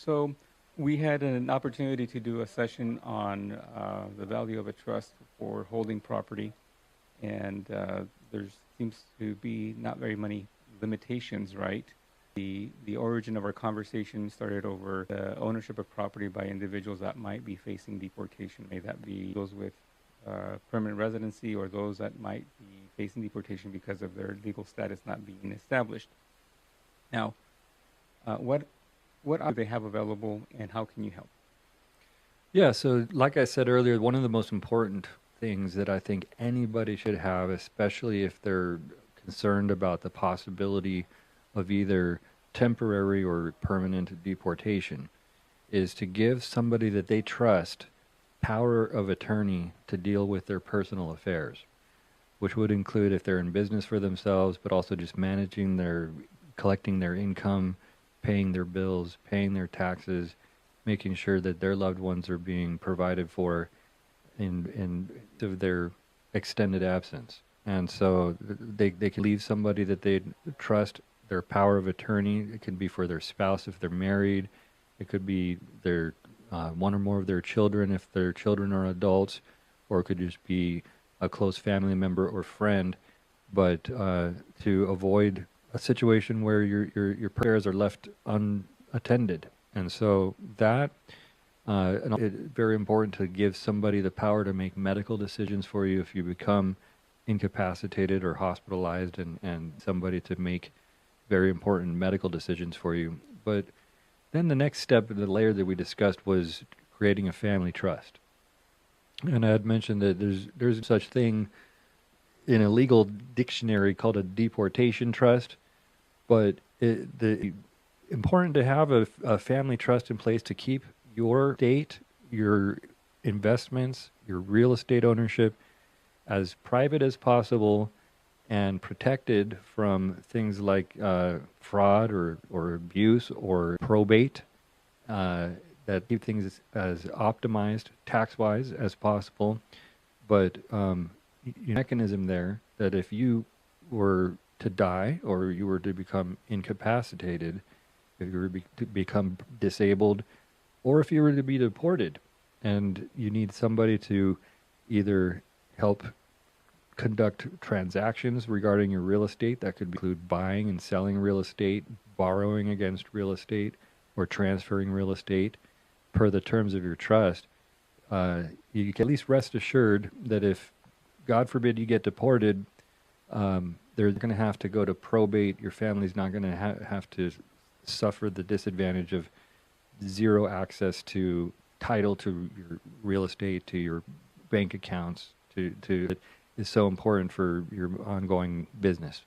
So we had an opportunity to do a session on the value of a trust for holding property, and there seems to be not very many limitations, right? The origin of our conversation started over the ownership of property by individuals that might be facing deportation. May that be those with permanent residency or those that might be facing deportation because of their legal status not being established. Now, what do they have available, and how can you help? Yeah, so like I said earlier, one of the most important things that I think anybody should have, especially if they're concerned about the possibility of either temporary or permanent deportation, is to give somebody that they trust power of attorney to deal with their personal affairs, which would include if they're in business for themselves, but also just collecting their income, paying their bills, paying their taxes, making sure that their loved ones are being provided for in of their extended absence. And so they can leave somebody that they trust their power of attorney. It could be for their spouse if they're married. It could be their one or more of their children if their children are adults, or it could just be a close family member or friend. But to avoid a situation where your prayers are left unattended. And so that it's very important to give somebody the power to make medical decisions for you if you become incapacitated or hospitalized, and somebody to make very important medical decisions for you. But then the next step in the layer that we discussed was creating a family trust. And I had mentioned that there's such thing in a legal dictionary called a deportation trust, but the important to have a family trust in place to keep your estate, your investments, your real estate ownership as private as possible and protected from things like fraud or abuse or probate, that keep things as optimized tax-wise as possible. But mechanism there that if you were to die or you were to become incapacitated, if you were to become disabled, or if you were to be deported, and you need somebody to either help conduct transactions regarding your real estate, that could include buying and selling real estate, borrowing against real estate, or transferring real estate per the terms of your trust, you can at least rest assured that if, God forbid, you get deported, they're going to have to go to probate. Your family's not going to have to suffer the disadvantage of zero access to title to your real estate, to your bank accounts, to is so important for your ongoing business.